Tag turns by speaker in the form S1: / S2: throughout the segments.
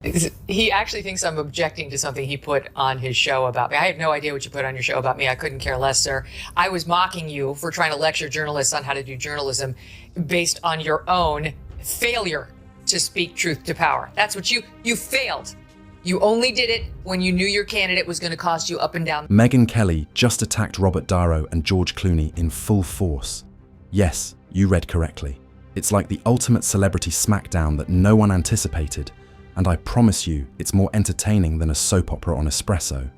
S1: He actually thinks I'm objecting to something he put on his show about me. I have no idea what you put on your show about me. I couldn't care less, sir. I was mocking you for trying to lecture journalists on how to do journalism based on your own failure to speak truth to power. That's what you failed. You only did it when you knew your candidate was going to cost you up and down.
S2: Megyn Kelly just attacked Robert De Niro and George Clooney in full force. Yes, you read correctly. It's like the ultimate celebrity smackdown that no one anticipated, and I promise you it's more entertaining than a soap opera on espresso.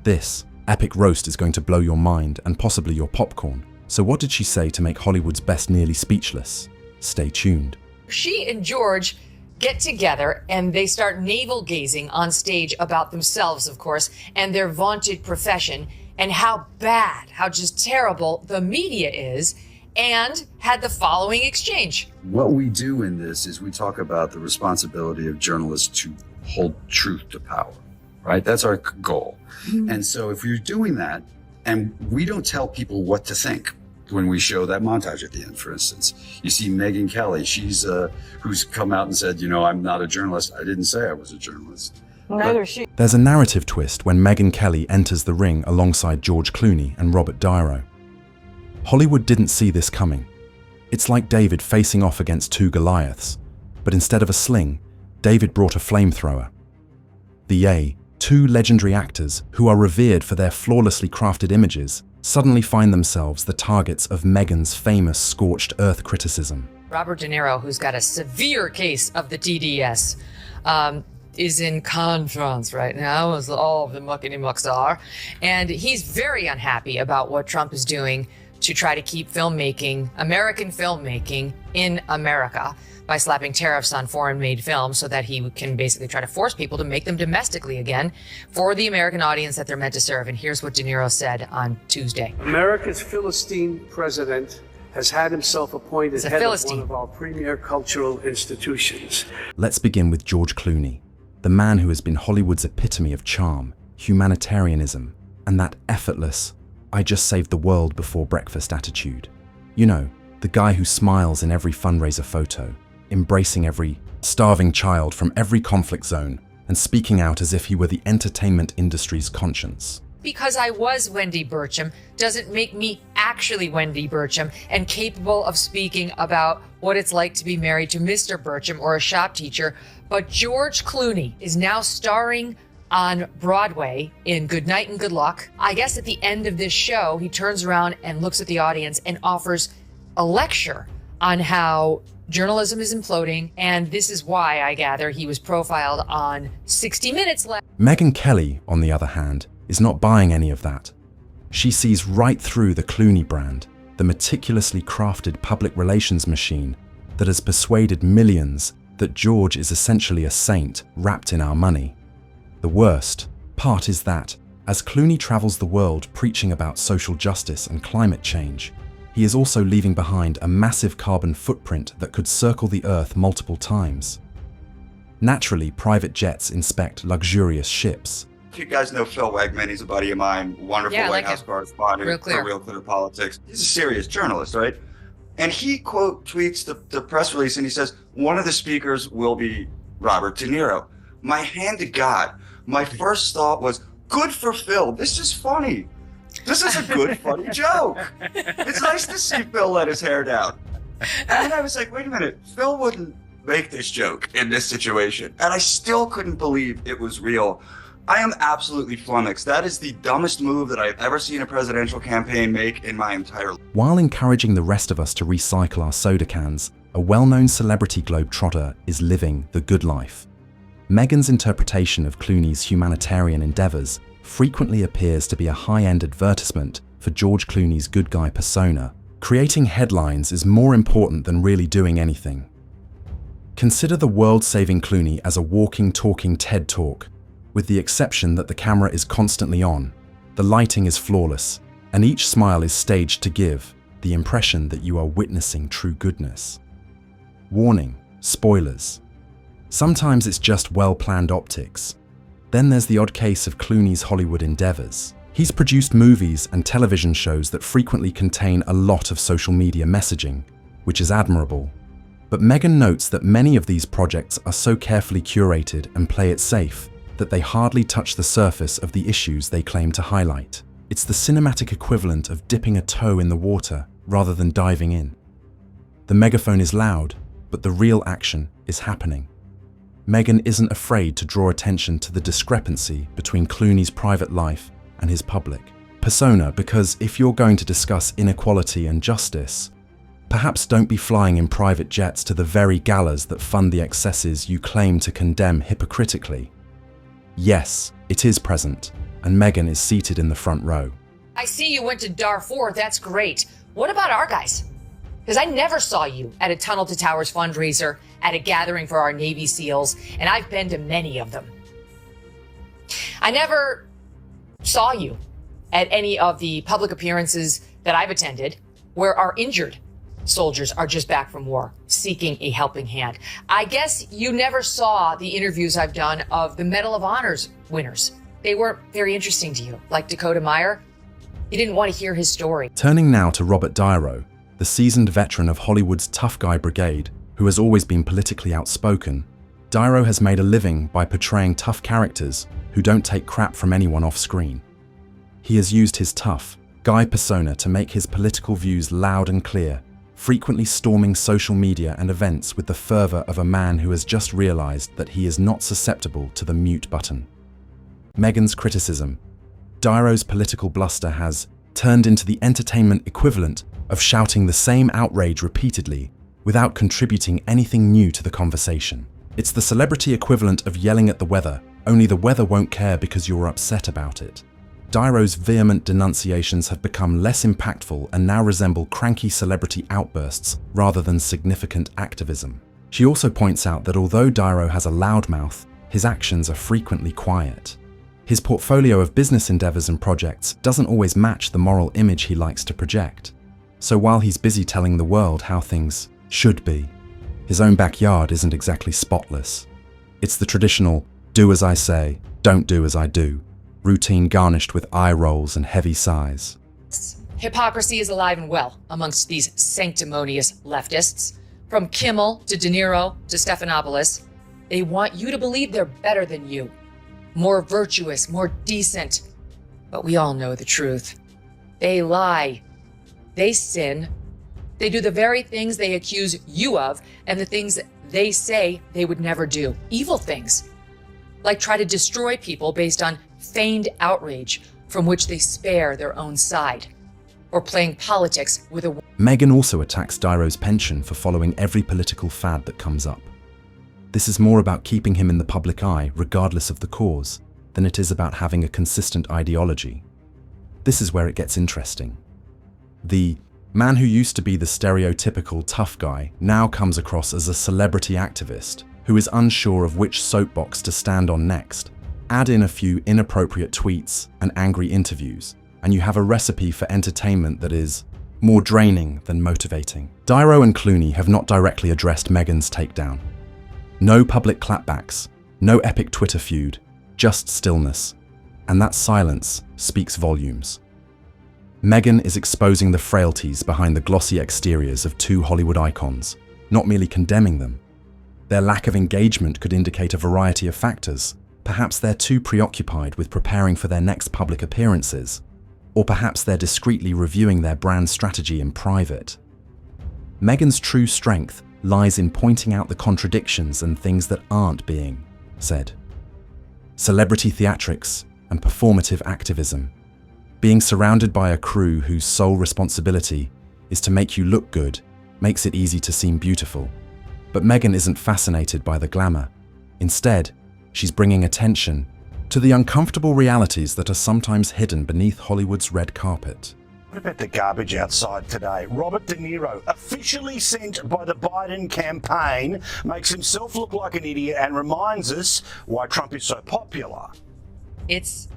S2: This epic roast is going to blow your mind and possibly your popcorn. So what did she say to make Hollywood's best nearly speechless? Stay tuned.
S1: She and George get together and they start navel gazing on stage about themselves, of course, and their vaunted profession and how bad, how just terrible the media is, and had the following exchange.
S3: What we do in this is we talk about the responsibility of journalists to hold truth to power, right? That's our goal. And so if you're doing that, and we don't tell people what to think when we show that montage at the end, for instance, you see Megyn Kelly, she's who's come out and said, I'm not a journalist. I didn't say I was a journalist.
S1: Neither is she.
S2: There's a narrative twist when Megyn Kelly enters the ring alongside George Clooney and Robert De Niro. Hollywood didn't see this coming. It's like David facing off against two Goliaths, but instead of a sling, David brought a flamethrower. Two legendary actors who are revered for their flawlessly crafted images suddenly find themselves the targets of Megyn's famous scorched earth criticism.
S1: Robert De Niro, who's got a severe case of the TDS, is in France right now, as all of the muckety-mucks are, and he's very unhappy about what Trump is doing to try to keep filmmaking, American filmmaking, in America by slapping tariffs on foreign-made films so that he can basically try to force people to make them domestically again for the American audience that they're meant to serve. And here's what De Niro said on Tuesday.
S4: America's Philistine president has had himself appointed head of one of our premier cultural institutions.
S2: Let's begin with George Clooney, the man who has been Hollywood's epitome of charm, humanitarianism, and that effortless, I just saved the world before breakfast attitude. The guy who smiles in every fundraiser photo, embracing every starving child from every conflict zone, and speaking out as if he were the entertainment industry's conscience.
S1: Because I was Wendy Burcham doesn't make me actually Wendy Burcham and capable of speaking about what it's like to be married to Mr. Burcham or a shop teacher. But George Clooney is now starring on Broadway in Good Night and Good Luck. I guess at the end of this show, he turns around and looks at the audience and offers a lecture on how journalism is imploding, and this is why, I gather, he was profiled on 60 Minutes last.
S2: Megyn Kelly, on the other hand, is not buying any of that. She sees right through the Clooney brand, the meticulously crafted public relations machine that has persuaded millions that George is essentially a saint wrapped in our money. The worst part is that, as Clooney travels the world preaching about social justice and climate change, he is also leaving behind a massive carbon footprint that could circle the Earth multiple times. Naturally, private jets inspect luxurious ships.
S5: You guys know Phil Wegman, he's a buddy of mine, wonderful White House correspondent for Real Clear Politics. He's a serious journalist, right? And he quote tweets the press release and he says, one of the speakers will be Robert De Niro. My hand to God, my first thought was, good for Phil, this is funny. This is a good, funny joke. It's nice to see Phil let his hair down. And then I was like, wait a minute, Phil wouldn't make this joke in this situation. And I still couldn't believe it was real. I am absolutely flummoxed. That is the dumbest move that I've ever seen a presidential campaign make in my entire life.
S2: While encouraging the rest of us to recycle our soda cans, a well-known celebrity globetrotter is living the good life. Megyn's interpretation of Clooney's humanitarian endeavors frequently appears to be a high-end advertisement for George Clooney's good guy persona. Creating headlines is more important than really doing anything. Consider the world-saving Clooney as a walking, talking TED Talk, with the exception that the camera is constantly on, the lighting is flawless, and each smile is staged to give the impression that you are witnessing true goodness. Warning, spoilers. Sometimes it's just well-planned optics. Then there's the odd case of Clooney's Hollywood endeavors. He's produced movies and television shows that frequently contain a lot of social media messaging, which is admirable. But Megyn notes that many of these projects are so carefully curated and play it safe that they hardly touch the surface of the issues they claim to highlight. It's the cinematic equivalent of dipping a toe in the water rather than diving in. The megaphone is loud, but the real action is happening. Megyn isn't afraid to draw attention to the discrepancy between Clooney's private life and his public persona, because if you're going to discuss inequality and justice, perhaps don't be flying in private jets to the very galas that fund the excesses you claim to condemn hypocritically. Yes, it is present, and Megyn is seated in the front row.
S1: I see you went to Darfur, that's great. What about our guys? Because I never saw you at a Tunnel to Towers fundraiser, at a gathering for our Navy SEALs, and I've been to many of them. I never saw you at any of the public appearances that I've attended where our injured soldiers are just back from war, seeking a helping hand. I guess you never saw the interviews I've done of the Medal of Honors winners. They weren't very interesting to you, like Dakota Meyer. You didn't want to hear his story.
S2: Turning now to Robert De Niro, the seasoned veteran of Hollywood's tough guy brigade, who has always been politically outspoken, De Niro has made a living by portraying tough characters who don't take crap from anyone off screen. He has used his tough guy persona to make his political views loud and clear, frequently storming social media and events with the fervor of a man who has just realized that he is not susceptible to the mute button. Megyn's criticism, De Niro's political bluster, has turned into the entertainment equivalent of shouting the same outrage repeatedly without contributing anything new to the conversation. It's the celebrity equivalent of yelling at the weather, only the weather won't care because you're upset about it. De Niro's vehement denunciations have become less impactful and now resemble cranky celebrity outbursts rather than significant activism. She also points out that although De Niro has a loud mouth, his actions are frequently quiet. His portfolio of business endeavors and projects doesn't always match the moral image he likes to project. So while he's busy telling the world how things should be, his own backyard isn't exactly spotless. It's the traditional do as I say, don't do as I do routine garnished with eye rolls and heavy sighs.
S1: Hypocrisy is alive and well amongst these sanctimonious leftists. From Kimmel to De Niro to Stephanopoulos, they want you to believe they're better than you, more virtuous, more decent. But we all know the truth. They lie. They sin. They do the very things they accuse you of and the things they say they would never do. Evil things, like try to destroy people based on feigned outrage from which they spare their own side, or playing politics with a...
S2: Megyn also attacks De Niro's penchant for following every political fad that comes up. This is more about keeping him in the public eye, regardless of the cause, than it is about having a consistent ideology. This is where it gets interesting. The man who used to be the stereotypical tough guy now comes across as a celebrity activist who is unsure of which soapbox to stand on next. Add in a few inappropriate tweets and angry interviews, and you have a recipe for entertainment that is more draining than motivating. De Niro and Clooney have not directly addressed Megyn's takedown. No public clapbacks, no epic Twitter feud, just stillness. And that silence speaks volumes. Megyn is exposing the frailties behind the glossy exteriors of two Hollywood icons, not merely condemning them. Their lack of engagement could indicate a variety of factors. Perhaps they're too preoccupied with preparing for their next public appearances, or perhaps they're discreetly reviewing their brand strategy in private. Megyn's true strength lies in pointing out the contradictions and things that aren't being said. Celebrity theatrics and performative activism. Being surrounded by a crew whose sole responsibility is to make you look good makes it easy to seem beautiful. But Megyn isn't fascinated by the glamour. Instead, she's bringing attention to the uncomfortable realities that are sometimes hidden beneath Hollywood's red carpet.
S6: What about the garbage outside today? Robert De Niro, officially sent by the Biden campaign, makes himself look like an idiot and reminds us why Trump is so popular.
S1: It's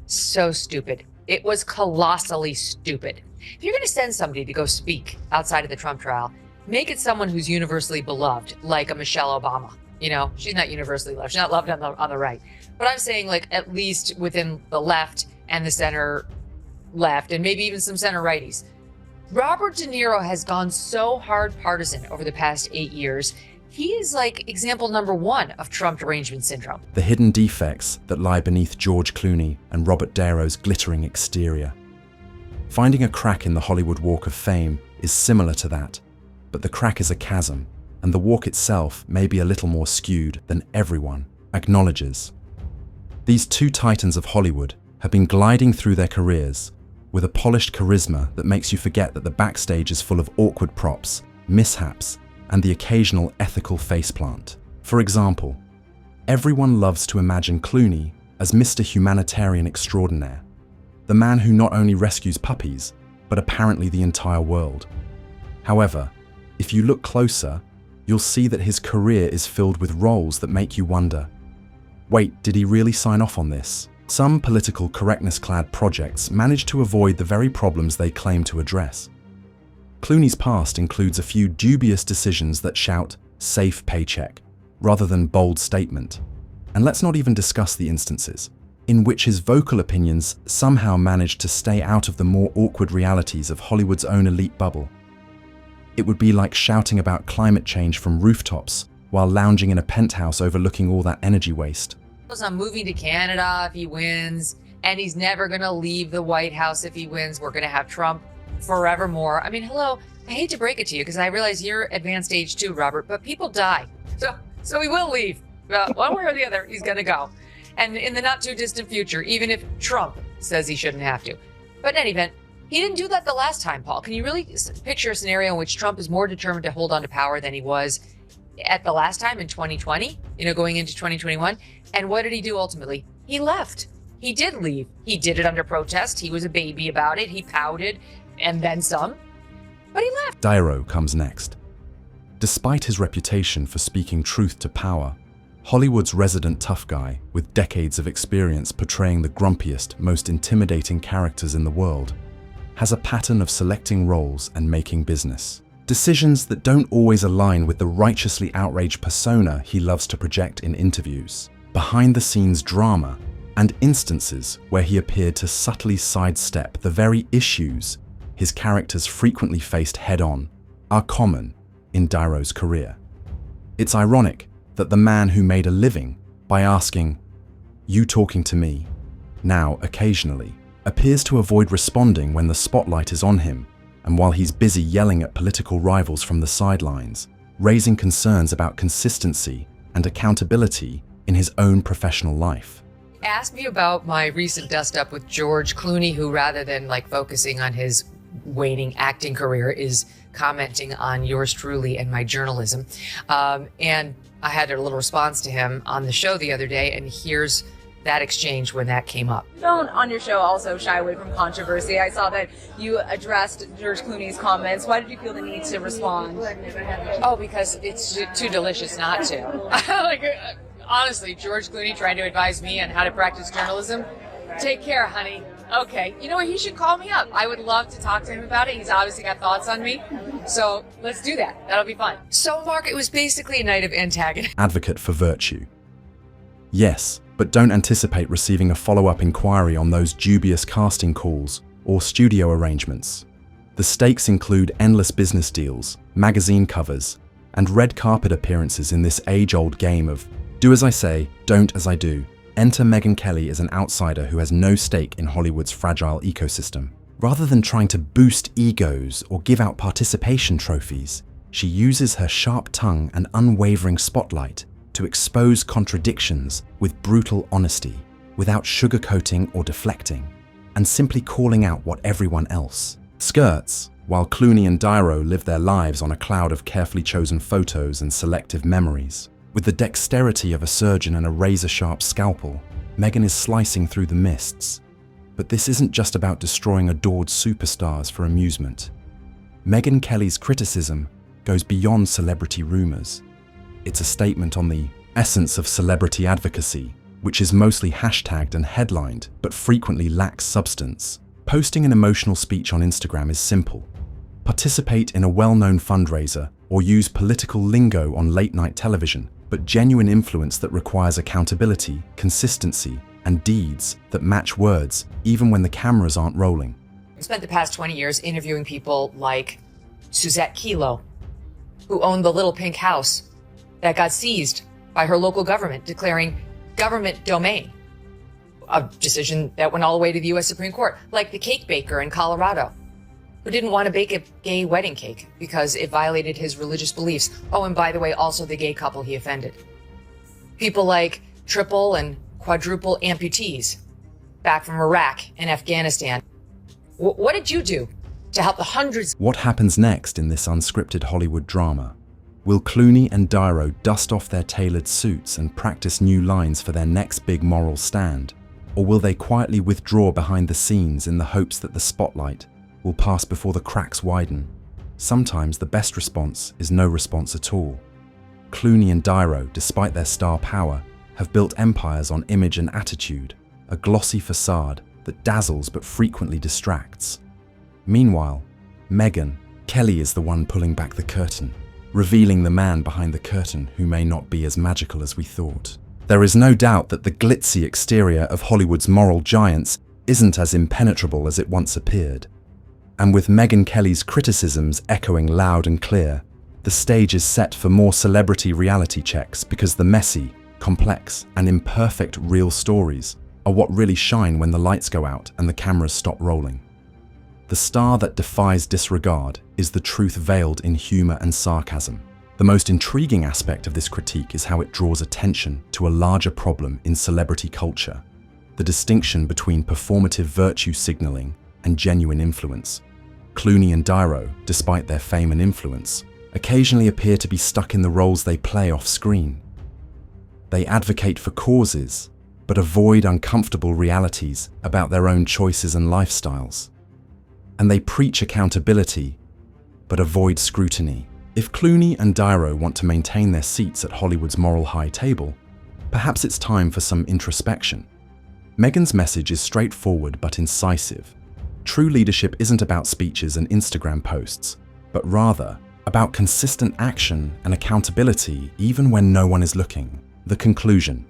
S1: so stupid. It was colossally stupid. If you're going to send somebody to go speak outside of the Trump trial, make it someone who's universally beloved, like a Michelle Obama. You know, she's not universally loved. She's not loved on the right. But I'm saying, like, at least within the left and the center left, and maybe even some center righties. Robert De Niro has gone so hard partisan over the past 8 years. He is like example number 1 of Trump derangement syndrome.
S2: The hidden defects that lie beneath George Clooney and Robert De Niro's glittering exterior. Finding a crack in the Hollywood Walk of Fame is similar to that, but the crack is a chasm, and the walk itself may be a little more skewed than everyone acknowledges. These two titans of Hollywood have been gliding through their careers with a polished charisma that makes you forget that the backstage is full of awkward props, mishaps, and the occasional ethical faceplant. For example, everyone loves to imagine Clooney as Mr. Humanitarian Extraordinaire, the man who not only rescues puppies, but apparently the entire world. However, if you look closer, you'll see that his career is filled with roles that make you wonder, wait, did he really sign off on this? Some political correctness-clad projects manage to avoid the very problems they claim to address. Clooney's past includes a few dubious decisions that shout, safe paycheck, rather than bold statement. And let's not even discuss the instances in which his vocal opinions somehow managed to stay out of the more awkward realities of Hollywood's own elite bubble. It would be like shouting about climate change from rooftops while lounging in a penthouse overlooking all that energy waste.
S1: I'm moving to Canada if he wins, and he's never going to leave the White House if he wins. We're going to have Trump forevermore. I mean, hello, I hate to break it to you because I realize you're advanced age too, Robert, but people die. So he will leave. One way or the other, he's going to go. And in the not too distant future, even if Trump says he shouldn't have to. But in any event, he didn't do that the last time, Paul. Can you really picture a scenario in which Trump is more determined to hold on to power than he was at the last time in 2020, going into 2021? And what did he do ultimately? He left. He did leave. He did it under protest. He was a baby about it. He pouted and then some, but he left.
S2: Niro comes next. Despite his reputation for speaking truth to power, Hollywood's resident tough guy with decades of experience portraying the grumpiest, most intimidating characters in the world has a pattern of selecting roles and making business. Decisions that don't always align with the righteously outraged persona he loves to project in interviews. Behind-the-scenes drama and instances where he appeared to subtly sidestep the very issues his characters frequently faced head-on are common in Niro's career. It's ironic that the man who made a living by asking, "You talking to me?" now occasionally appears to avoid responding when the spotlight is on him, and while he's busy yelling at political rivals from the sidelines, raising concerns about consistency and accountability in his own professional life.
S1: Ask me about my recent dust-up with George Clooney, who rather than focusing on his waning acting career is commenting on yours truly and my journalism. And I had a little response to him on the show the other day, and here's that exchange when that came up.
S7: Don't on your show also shy away from controversy. I saw that you addressed George Clooney's comments. Why did you feel the need to respond?
S1: Oh, because it's too delicious not to. Honestly, George Clooney trying to advise me on how to practice journalism. Take care, honey. Okay, you know what? He should call me up. I would love to talk to him about it. He's obviously got thoughts on me. So let's do that. That'll be fun. So, Mark, it was basically a night of antagonism.
S2: Advocate for virtue. Yes, but don't anticipate receiving a follow-up inquiry on those dubious casting calls or studio arrangements. The stakes include endless business deals, magazine covers, and red carpet appearances in this age-old game of do as I say, don't as I do. Enter Megyn Kelly as an outsider who has no stake in Hollywood's fragile ecosystem. Rather than trying to boost egos or give out participation trophies, she uses her sharp tongue and unwavering spotlight to expose contradictions with brutal honesty, without sugarcoating or deflecting, and simply calling out what everyone else skirts, while Clooney and Niro live their lives on a cloud of carefully chosen photos and selective memories. With the dexterity of a surgeon and a razor-sharp scalpel, Megyn is slicing through the mists. But this isn't just about destroying adored superstars for amusement. Megyn Kelly's criticism goes beyond celebrity rumors. It's a statement on the essence of celebrity advocacy, which is mostly hashtagged and headlined, but frequently lacks substance. Posting an emotional speech on Instagram is simple. Participate in a well-known fundraiser or use political lingo on late-night television, but genuine influence that requires accountability, consistency, and deeds that match words even when the cameras aren't rolling.
S1: spent the past 20 years interviewing people like Suzette Kelo, who owned the little pink house that got seized by her local government, declaring government domain, a decision that went all the way to the U.S. Supreme Court, like the cake baker in Colorado, who didn't want to bake a gay wedding cake because it violated his religious beliefs. Oh, and by the way, also the gay couple he offended. People like triple and quadruple amputees back from Iraq and Afghanistan. What did you do to help the hundreds?
S2: What happens next in this unscripted Hollywood drama? Will Clooney and Niro dust off their tailored suits and practice new lines for their next big moral stand? Or will they quietly withdraw behind the scenes in the hopes that the spotlight will pass before the cracks widen? Sometimes the best response is no response at all. Clooney and Niro, despite their star power, have built empires on image and attitude, a glossy facade that dazzles but frequently distracts. Meanwhile, Megyn Kelly is the one pulling back the curtain, revealing the man behind the curtain who may not be as magical as we thought. There is no doubt that the glitzy exterior of Hollywood's moral giants isn't as impenetrable as it once appeared. And with Megyn Kelly's criticisms echoing loud and clear, the stage is set for more celebrity reality checks because the messy, complex, and imperfect real stories are what really shine when the lights go out and the cameras stop rolling. The star that defies disregard is the truth veiled in humor and sarcasm. The most intriguing aspect of this critique is how it draws attention to a larger problem in celebrity culture, the distinction between performative virtue signaling and genuine influence. Clooney and Niro, despite their fame and influence, occasionally appear to be stuck in the roles they play off screen. They advocate for causes, but avoid uncomfortable realities about their own choices and lifestyles. And they preach accountability, but avoid scrutiny. If Clooney and Niro want to maintain their seats at Hollywood's moral high table, perhaps it's time for some introspection. Megyn's message is straightforward but incisive. True leadership isn't about speeches and Instagram posts, but rather about consistent action and accountability even when no one is looking. The conclusion.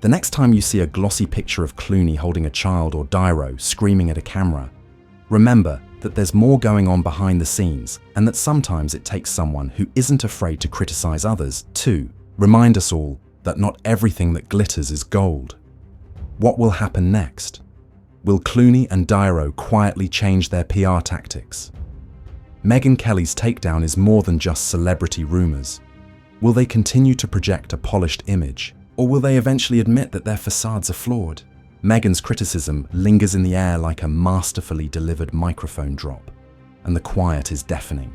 S2: The next time you see a glossy picture of Clooney holding a child or Niro screaming at a camera, remember that there's more going on behind the scenes and that sometimes it takes someone who isn't afraid to criticize others to remind us all that not everything that glitters is gold. What will happen next? Will Clooney and Niro quietly change their PR tactics? Megyn Kelly's takedown is more than just celebrity rumors. Will they continue to project a polished image, or will they eventually admit that their facades are flawed? Megyn's criticism lingers in the air like a masterfully delivered microphone drop, and the quiet is deafening.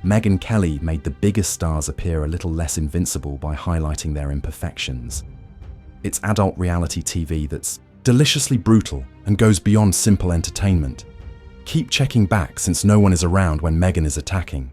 S2: Megyn Kelly made the biggest stars appear a little less invincible by highlighting their imperfections. It's adult reality TV that's deliciously brutal and goes beyond simple entertainment. Keep checking back since no one is around when Megyn is attacking.